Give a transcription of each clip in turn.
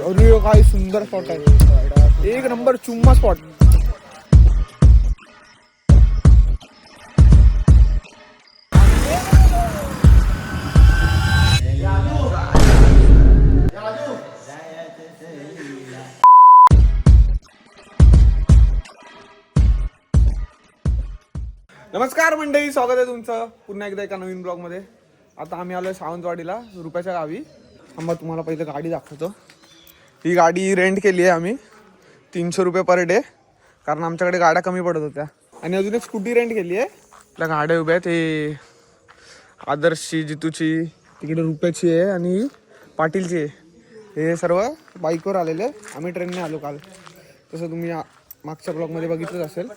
अरे काय सुंदर स्पॉट आहे, एक नंबर चुम्मा स्पॉट. नमस्कार मंडळी, स्वागत आहे तुमचं पुन्हा एकदा एका नवीन ब्लॉग मध्ये. आता आम्ही आलोय सावंतवाडीला, रुपयाच्या गावी. आम्हाला तुम्हाला पहिलं गाडी दाखवतो. ही गाडी रेंट केली आहे आम्ही 300 रुपये पर डे, कारण आमच्याकडे गाड्या कमी पडत होत्या. आणि अजून एक स्कूटी रेंट केली आहे. आपल्या गाड्या उभ्या आहेत, हे आदर्शची, जितूची, तिकडे रुपयाची आहे आणि पाटीलची आहे. हे सर्व बाईकवर आलेले, आम्ही ट्रेनने आलो काल, तसं तुम्ही मागच्या ब्लॉगमध्ये बघितलंच असेल.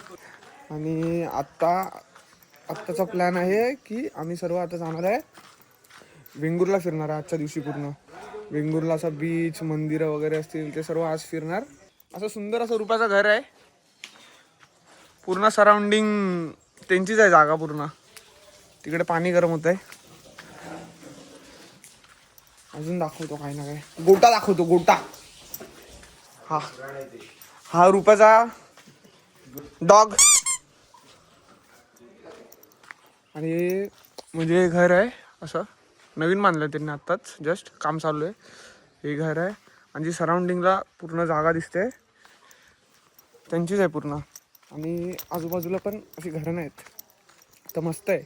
आणि आत्ताचा प्लॅन आहे की आम्ही सर्व आता जाणार आहे वेंगुर्ला, फिरणार आहे आजच्या दिवशी पूर्ण. वेंगुर्ला असं बीच, मंदिरं वगैरे असतील ते सर्व आज फिरणार. असं सुंदर असं रुपयाचं घर आहे, पूर्ण सराउंडिंग त्यांचीच आहे जागा पूर्ण. तिकडे पाणी गरम होत आहे. अजून दाखवतो काय ना काय, गोटा दाखवतो, गोटा. हा रुपयाचा डॉग. आणि म्हणजे घर आहे असं नवीन बांधलं त्यांनी, आत्ताच जस्ट काम चालू आहे. हे घर आहे आणि जी सराउंडिंगला पूर्ण जागा दिसते त्यांचीच आहे पूर्ण. आणि आजूबाजूला पण अशी घरं नाहीत, तर मस्त आहे.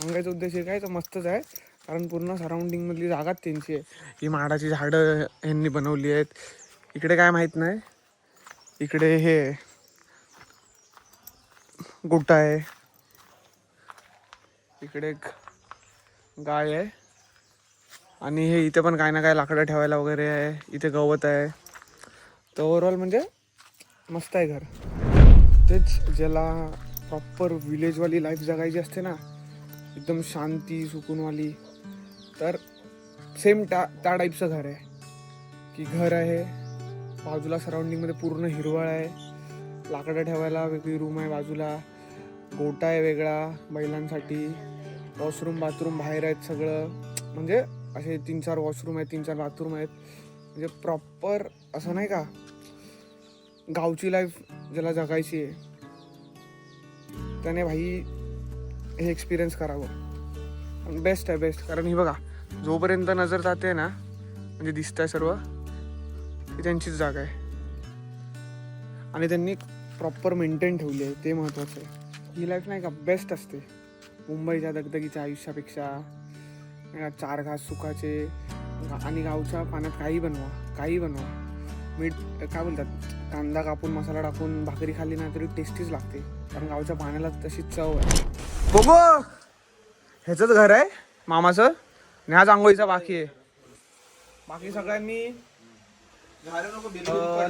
सांगायचा उद्देश हे काय, तर मस्तच आहे, कारण पूर्ण सराउंडिंगमधली जागाच त्यांची आहे. ही माडाची झाडं ह्यांनी बनवली आहेत. इकडे काय माहीत नाही, इकडे हे गोटा आहे, इकडे एक गाय आहे. आणि हे इथे पण काय ना काय लाकडं ठेवायला वगैरे आहे. इथे गवत आहे. तर ओव्हरऑल म्हणजे मस्त आहे घर. तेच ज्याला प्रॉपर विलेजवाली लाईफ जगायची असते ना, एकदम शांती सुकूनवाली, तर सेम त्या टाईपचं घर आहे. की घर आहे, बाजूला सराउंडिंगमध्ये पूर्ण हिरवळ आहे, लाकडं ठेवायला वेगळी रूम आहे, बाजूला गोटा आहे वेगळा बैलांसाठी, वॉशरूम बाथरूम बाहेर आहेत सगळं. म्हणजे असे 3-4 वॉशरूम आहेत, 3-4 बाथरूम आहेत. म्हणजे प्रॉपर असं नाही का, गावची लाईफ ज्याला जगायची आहे त्याने भाई हे एक्सपिरियन्स करावं. बेस्ट आहे, बेस्ट. कारण ही बघा, जोपर्यंत नजर जाते ना, म्हणजे दिसतंय सर्व, ही त्यांचीच जागा आहे. आणि त्यांनी प्रॉपर मेंटेन ठेवली आहे, ते महत्त्वाचं आहे. ही लाईफ नाही का बेस्ट असते मुंबईच्या दगदगीच्या आयुष्यापेक्षा. 4 घास सुखाचे आणि गावच्या पाण्यात काही बनवा, मीठ काय बोलतात, कांदा कापून मसाला टाकून भाकरी खाल्ली ना तरी टेस्टीच लागते, कारण गावच्या पाण्याला तशीच चव आहे. बघू, ह्याचंच घर आहे मामाचं, आणि ह्याच आंघोळीचा बाकी आहे. बाकी सगळ्यांनी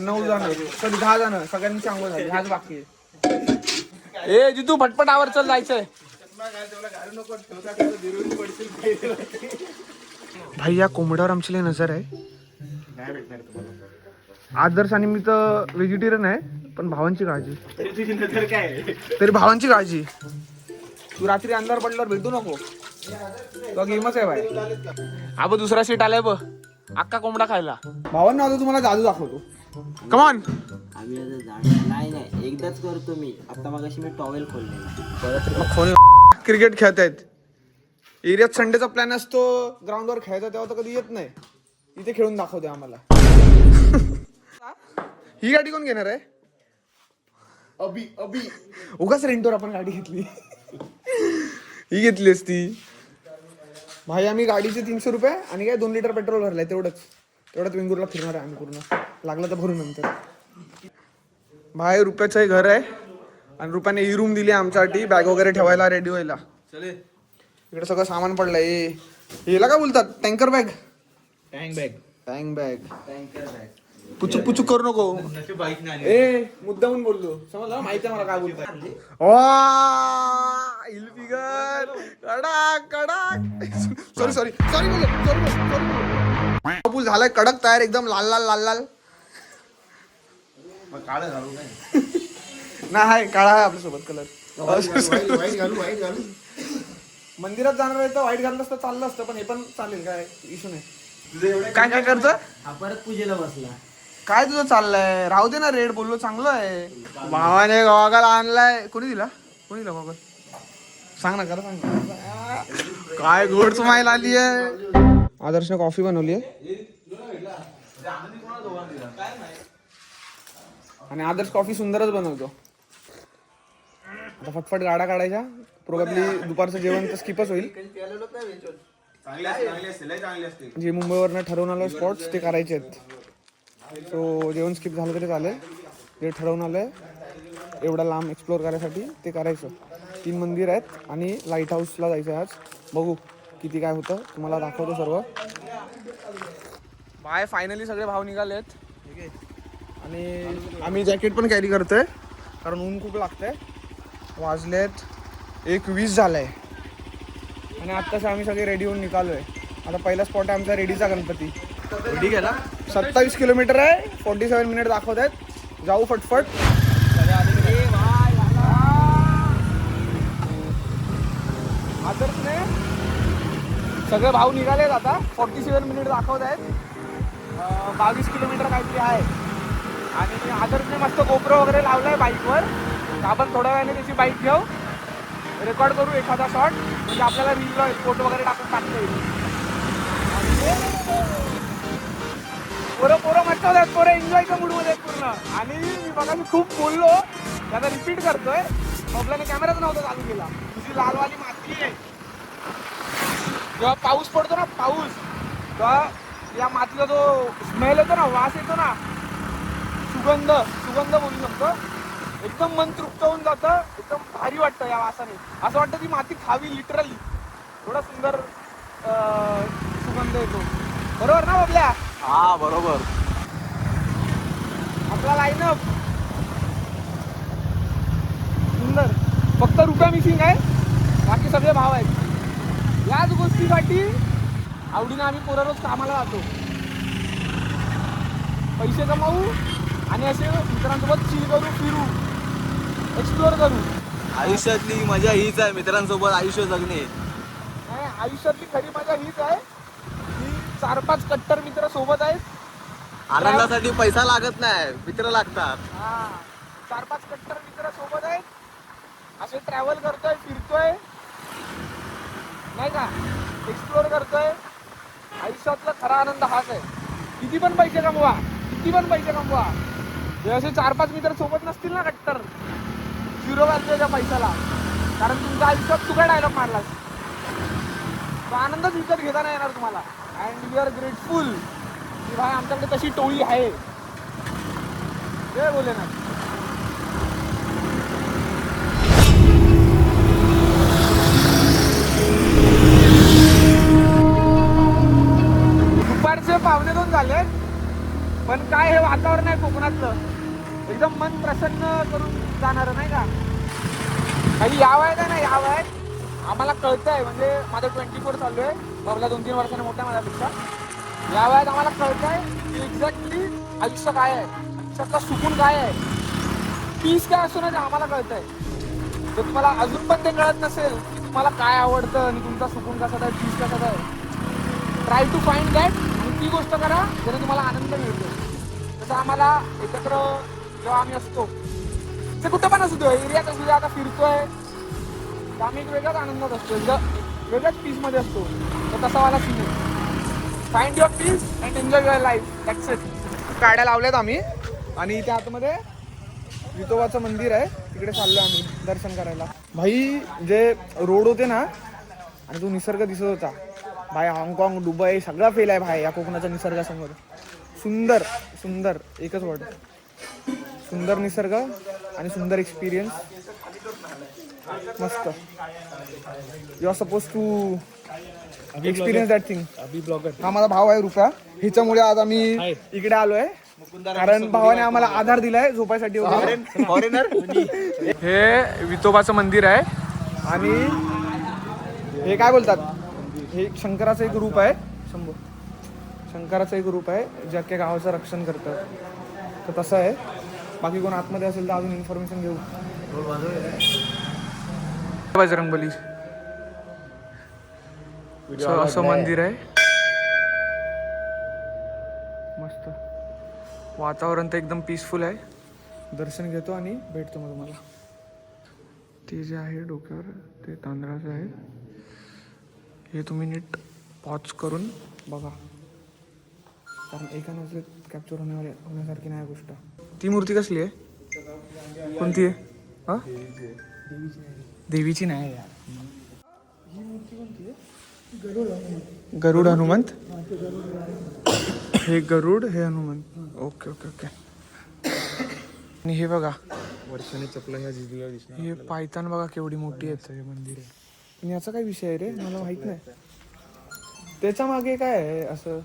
9 जण, कधी 10 जण सगळ्यांची आंघोळ झाली, ह्याच बाकी आहे. ए जितू पटपट आवर, चल जायचंय. भाई या कोंबड्यावर आमची लय नजर आहे. आदर्श आणि मी तर व्हेजिटेरियन आहे, पण भावांची काळजी. तरी भावांची काळजी. तू रात्री अंधार पडल्यावर भेटू नको, तो गेमच आहे भाई. अब दुसरा सीट आलाय बघ, अक्का कोंबडा खायला. भावांना आता तुम्हाला जादू दाखवतो, कमॉन. नाही एकदाच करतो मी. आता मगाशी मी टॉवेल खोललेला. क्रिकेट खेळत आहेत एरियात. संडेचा प्लॅन असतो ग्राउंडवर खेळायचा, तेव्हा तर कधी येत नाही. इथे खेळून दाखवते आम्हाला. ही गाडी कोण घेणार आहे? अबी उगाच रेंटवर आपण गाडी घेतली. ही घेतली असती भाई. आम्ही गाडीचे 300 रुपये आणि काय 2 लिटर पेट्रोल भरलंय, तेवढ्यात वेंगुर्ला फिरणार आहे आम्ही पूर्ण. लागलं तर भरू नंतर. भाई रुपयाचं घर आहे आणि रुपयाने ही रूम दिली आमच्यासाठी, बॅग वगैरे ठेवायला, रेडी व्हायला. इकडे सगळं सामान पडलंय. याला काय बोलतात, टँकर बॅग, टँक बॅग. पुचुक पुचुक करू नको. ए मुद्दामून बोललो, समजलं, माहिती आहे मला काय बोलतोय. सॉरी बोल. झालाय कडक तयार, एकदम लाल लाल लाल लाल. नाही आहे, काळा आहे आपल्यासोबत कलर. वाईट घालू. मंदिरात जाणार आहे तर व्हाईट घाललं असतं चाललं असतं, पण हे पण चालेल, काय इश्यू नाही. काय काय करतं हा परत पूजेला बसला. काय तुझं चाललंय राहू दे ना रेड बोललो चांगलं आहे भावाने गॉगल आणलाय कोणी दिला गॉगल सांग ना खरं सांग ना. काय गोड स्माईल आली आहे आदर्शने कॉफी बनवली आहे आणि आदर्श कॉफी सुंदरच बनवतो आता फटफट गाड्या काढायच्या प्रोबॅबली दुपारचं जेवण तर स्किपच होईल जे मुंबईवरनं ठरवून आलं स्पॉट्स ते करायचे आहेत सो जेवण स्किप झालं तरी चालेल जे ठरवून आलंय एवढा लांब एक्सप्लोअर करायसाठी ते करायचं 3 मंदिर आहेत आणि लाईट हाऊसला जायचं आज बघू किती काय होतं तुम्हाला दाखवतो सर्व बाय फायनली सगळे भाव निघालेत आणि आम्ही जॅकेट पण कॅरी करतोय कारण ऊन खूप लागतंय वाजलेत 1:20 झालंय आणि आत्ताच आम्ही सगळे रेडी होऊन निघालोय आता पहिला स्पॉट आहे आमचा रेडीचा गणपती रेडी गेला 27 किलोमीटर आहे 47 मिनिट दाखवत आहेत जाऊ फटफट आदर्शने सगळे भाव निघालेत आता 47 मिनिट दाखवत आहेत 22 किलोमीटर काहीतरी आहे आणि आदर्शने मस्त गोप्रो वगैरे लावलाय बाईकवर आपण थोड्या वेळाने त्याची बाईक घेऊ रेकॉर्ड करू एखादा शॉट म्हणजे आपल्याला रीलला फोटो वगैरे टाकता येईल पोरं मस्त होतात पोरं एन्जॉयच्या मूडमध्ये आहेत पूर्ण आणि मी बघा मी खूप बोललो त्याचा रिपीट करतोय आपल्याला कॅमेराच नव्हता चालू केला तुझी लालवाली माती आहे जेव्हा पाऊस पडतो ना पाऊस तेव्हा या मातीचा जो स्मेल येतो ना वास येतो ना सुगंध बोलू शकतो एकदम मन तृप्त होऊन जातं एकदम भारी वाटतं या वासाने असं वाटतं ती माती खावी लिटरली थोडा सुंदर सुगंध येतो बरोबर ना बबल्या हा बरोबर आपला लाईनअप सुंदर फक्त रुपया मिसिंग आहे बाकी सगळे भाव आहेत याच गोष्टीसाठी आवडीनं आम्ही पोरं रोज कामाला जातो पैसे कमावू आणि असे मित्रांसोबत चिल करू फिरू एक्सप्लोर करू आयुष्यातली मजा हीच आहे मित्रांसोबत आयुष्य जगणे नाही आयुष्यातली खरी मजा हीच आहे की 4-5 कट्टर मित्र सोबत आहेत आनंदासाठी पैसा लागत नाही मित्र लागतात हा 4-5 कट्टर मित्र सोबत आहेत असे ट्रॅव्हल करतोय फिरतोय नाही का एक्सप्लोर करतोय आयुष्यातला खरा आनंद हाच आहे किती पण पैसे कमवा हे असे 4-5 मित्र सोबत नसतील ना कट्टर 0 व्हॅल्यूच्या पैशाला कारण तुमच्या आयुष्यात तू काय डायलॉग मारलास तो आनंदच विकत घेता नाही येणार तुम्हाला अँड वी आर ग्रेटफुल की भाई आमच्याकडे तशी टोळी आहे बोले ना दुपारचे 1:45 झाले पण काय हे वातावरण आहे कोकणातलं एकदम मन प्रसन्न करून जाणार नाही का काही यावं आहे आम्हाला कळतंय म्हणजे माझं 24 चालू आहे बाबला 2-3 वर्षाने मोठ्या माझ्यापेक्षा या वयात आम्हाला कळतंय की एक्झॅक्टली आयुष्य काय आहे आयुष्यातला सुकून काय आहे पीस काय असतो ना ते आम्हाला कळतंय जर तुम्हाला अजून पण ते कळत नसेल की तुम्हाला काय आवडतं आणि तुमचा सुकून कसा आहे पीस कसा आहे ट्राय टू फाइंड दॅट आणि ती गोष्ट करा ज्याने तुम्हाला आनंद मिळतो जसं आम्हाला एकत्र जेव्हा आम्ही असतो ते कुठं पण असतो एरियात असू आता फिरतोय तर आम्ही एक वेगळाच आनंदात असतो एकदम वेगळ्याच पीसमध्ये असतो तर तसा वाला सीन आहे find your peace and enjoy your life that's it गाड्या लावल्यात आम्ही आणि त्या आतमध्ये विठोबाचं मंदिर आहे तिकडे चाललो आम्ही दर्शन करायला भाई जे रोड होते ना आणि तो निसर्ग दिसत होता भाई हाँगकाँग दुबई सगळा फेल आहे भाई या कोकणाच्या निसर्गासमोर सुंदर सुंदर एकच वर्ड सुंदर निसर्ग आणि सुंदर एक्सपिरियन्स मस्त you are suppose to experience that thing हा माझा भाव आहे रुपया ह्याच्यामुळे आज आम्ही इकडे आलोय कारण भावाने आम्हाला आधार दिलाय झोपायसाठी वगैरे हे विठोबाचं मंदिर आहे आणि हे काय बोलतात हे शंकराचं एक रूप आहे शंकराचं एक रूप आहे जे अख्ख्या गावाचं रक्षण करतं तर तसं आहे बाकी कोण आतमध्ये असेल तर अजून इन्फॉर्मेशन घेऊ बजरंगबली असं मंदिर आहे वातावरण तर एकदम पीसफुल आहे. दर्शन घेतो आणि भेटतो मग तुम्हाला. ते जे आहे डोक्यावर ते तांदळाचं आहे. हे तुम्ही नीट पॉज करून बघा, कारण एका नजरेत कॅप्चर होण्यासारखी नाही गोष्ट. ती मूर्ती कसली आहे? कोणती आहे? हा, देवीची नाही यार. ही मूर्ती कोणती आहे? गरुड हनुमंत. हे गरुड, हे हनुमंत. Okay okay okay. आणि हे बघा वर्षाने चपला ह्या जिजूला दिसणार. हे पायतान बघा केवढी मोठी आहे. हे मंदिर आहे. आणि याचा काय विषय आहे रे, मला माहित नाही. त्याच्या मागे काय आहे असं?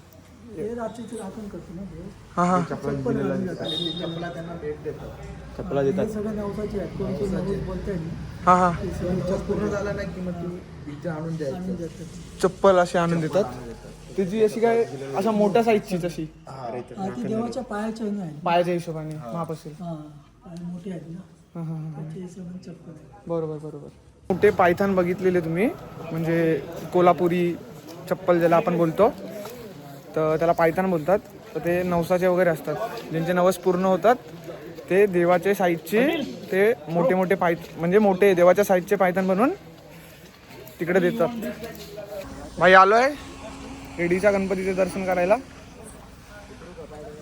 हा हा चपला देतात. हा हा पूर्ण झाला नाही की मग तू पिझ्झा आणून द्यायचं. चप्पल अशी आणून देतात. त्याची अशी काय अशा मोठ्या साईजची तशी देवाच्या पायाच्या पायाच्या हिशोबाने माप असेल. मोठी आहेत ना, हा हा हा. चप्पल बरोबर बरोबर. मोठे पायथान बघितलेले तुम्ही, म्हणजे कोल्हापुरी चप्पल ज्याला आपण बोलतो, तर त्याला पायथान बोलतात. तर ते नवसाचे वगैरे असतात, ज्यांचे नवस पूर्ण होतात ते देवाचे साईजचे ते मोठे मोठे म्हणजे मोठे देवाच्या साईजचे पायथान बनवून तिकडे देतात. भाई आलोय रेडीच्या गणपतीचे दर्शन करायला.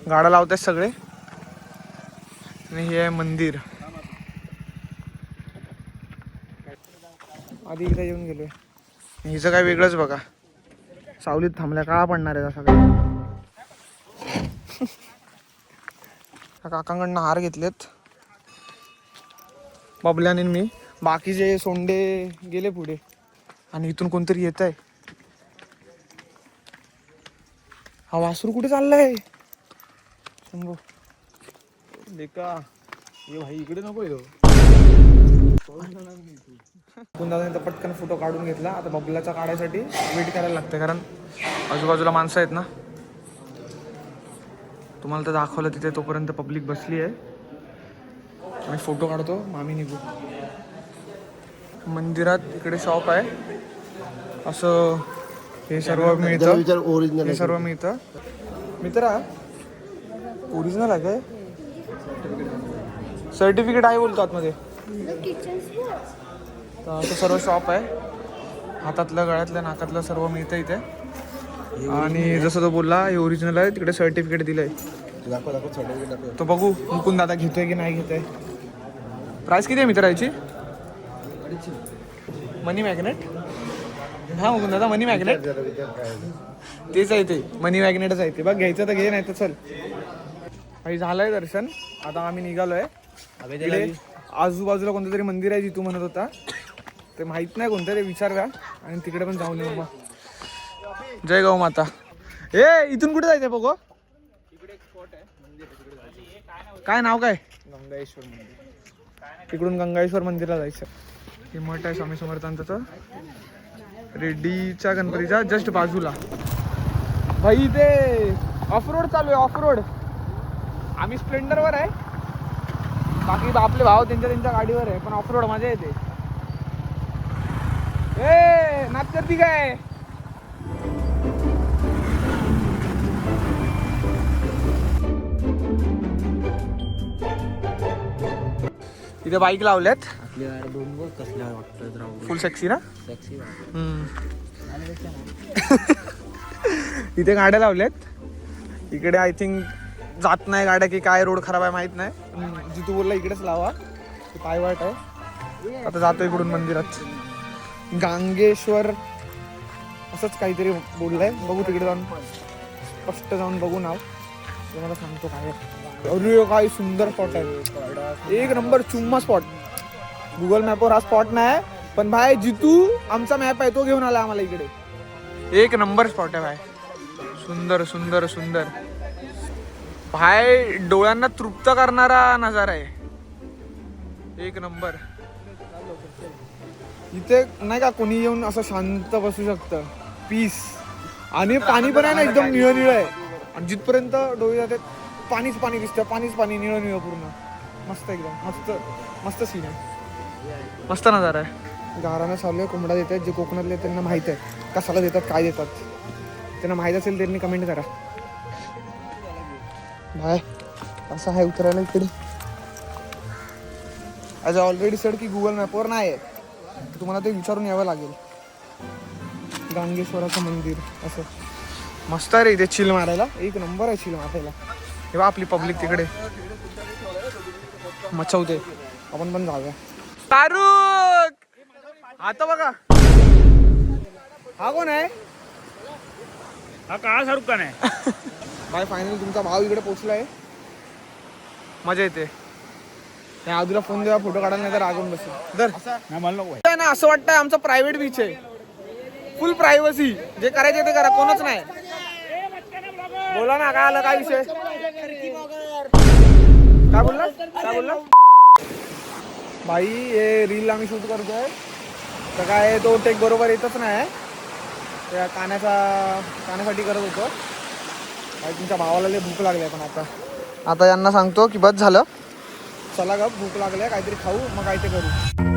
गाडा लावतात सगळे. आणि हे आहे मंदिर. आधी एकदा येऊन गेलोय. हिचं काय वेगळंच बघा, सावलीत थांबल्या काळा पडणार आहे असा काही. काकांकडनं हार घेतलेत बबल्याने मी. बाकीचे सोंडे गेले पुढे. आणि इथून कोणतरी येत आहे. हा वासरू कुठे चाललाय? शंभू लेका ये भाई इकडे नको येऊ. दादाने तर पटकन फोटो काढून घेतला. आता बबल्याचा काढायसाठी वेट करायला लागतं, कारण आजूबाजूला माणसं आहेत ना. तुम्हाला तर दाखवलं तिथे, तोपर्यंत पब्लिक बसली आहे. आणि फोटो काढतो मामी निघू. मंदिरात इकडे शॉप आहे असं. हे सर्व मिळतं. ओरिजिनल हे सर्व मिळतं. मित्रा ओरिजिनल आहे काय? सर्टिफिकेट आहे बोलतो आतमध्ये. तर असं सर्व शॉप आहे. हातातलं, गळ्यातलं, नाकातलं सर्व मिळतं इथे. आणि जसं तो बोलला हे ओरिजिनल आहे. तिकडे सर्टिफिकेट दिलंय. दाखव सर्टिफिकेट दाखव. तो बघू मुकुंद दादा घेतोय की नाही घेतोय. प्राइस किती आहे मित्रा याची? मनी मॅग्नेट. हा मुकुंद दादा मनी मॅग्नेट तेच आहे ते. मनी मॅग्नेटच आहे ते. बघ घ्यायचं तर घे, नाही तर चल. काही झालंय दर्शन. आता आम्ही निघालोय. इकडे आजूबाजूला कोणतं तरी मंदिर आहे जितू म्हणत होता. ते माहित नाही कोणतं, ते विचारूया आणि तिकडे पण जाऊन येऊ मग. जय गौ माता. ए इथून कुठे जायचंय बघो? काय नाव काय? गंगाश्वर मंदिर. तिकडून गंगाश्वर मंदिरला जायचं. हे मठ आहे स्वामी समर्थांचं रेड्डीच्या गणपतीच्या जस्ट बाजूला. भाई इथे ऑफरोड चालू आहे. ऑफरोड. आम्ही स्प्लेंडरवर आहे, बाकी आपले भाव त्यांच्या गाडीवर आहे. पण ऑफरोड मजा येते. ए नाच करती काय? इथे बाईक लावल्यात. आपल्या गाड्या दोन बघ कसल्या वाटतात राहून. फुल सेक्सी ना. टॅक्सी इथे गाड्या लावल्यात. इकडे आय थिंक जात नाही गाड्या की काय, रोड खराब आहे माहित नाही. जितू बोलला इकडेच लावा, ते पाय वाट आहे. आता जातो इकडून मंदिरात. गांगेश्वर असंच काहीतरी बोललंय. बघू तिकडे जाऊन, स्पष्ट जाऊन बघू नाव. तुम्हाला सांगतो काय. अरे काय सुंदर स्पॉट आहे. एक नंबर चुम्मा स्पॉट. गुगल मॅपवर हा स्पॉट नाही, पण भाई जितू आमचा मॅप आहे तो घेऊन आला आम्हाला इकडे. एक नंबर स्पॉट आहे भाई. सुंदर सुंदर सुंदर भाई. डोळ्यांना तृप्त करणारा नजारा आहे. एक नंबर. इथे नाही का कोणी येऊन असं शांत बसू शकतं. पीस. आणि पाणी पण आहे ना एकदम निळं निळं आहे. आणि जिथपर्यंत डोळे जाते पाणीच पाणी दिसतं. पाणीच पाणी, निळं निळं पूर्ण. मस्त एकदम मस्त मस्त सीन आहे. मस्त नजारा आहे. गारानं चालू आहे. कोंबडा देतात. जे कोकणातले त्यांना माहित आहे कशाला देतात, काय देतात. त्यांना माहीत असेल त्यांनी कमेंट करा. बाय. असं आहे उतरायला इकडे. ॲज ऑलरेडी सेड की गुगल मॅपवर नाही आहे, तुम्हाला ते विचारून यावं लागेल. गांगेश्वराचं मंदिर असं मस्त आहे रे इथे चिल मारायला, एक नंबर आहे चिल मारायला. तेव्हा आपली पब्लिक तिकडे मचवते, आपण पण जाऊया. शाहरुख आता बघा, हा कोण आहे? हा काळा शाहरुख खान आहे. बाय फायनली तुमचा भाव इकडे पोहोचलाय, मजा येते. त्या आजूला फोन देवा, फोटो काढायला नाही तर रागवून बसेल. दर नाही मला नको आहे ना, असं वाटतंय आमचं प्रायव्हेट बीच आहे, फुल प्रायव्हसी, जे करायचे ते करा, कोणच नाही. बोला ना, काय आलं, काय विषय, काय बोलला, काय बोलला? भाई हे रील आम्ही शूट करतोय तर काय तो टेक बरोबर येतच नाही, त्या कानासाठी करत होतो. भाई तुमच्या भावाला लय भूक लागली, पण आता यांना सांगतो की बस झालं, चला ग भूक लागली, काहीतरी खाऊ, मग काय ते करू.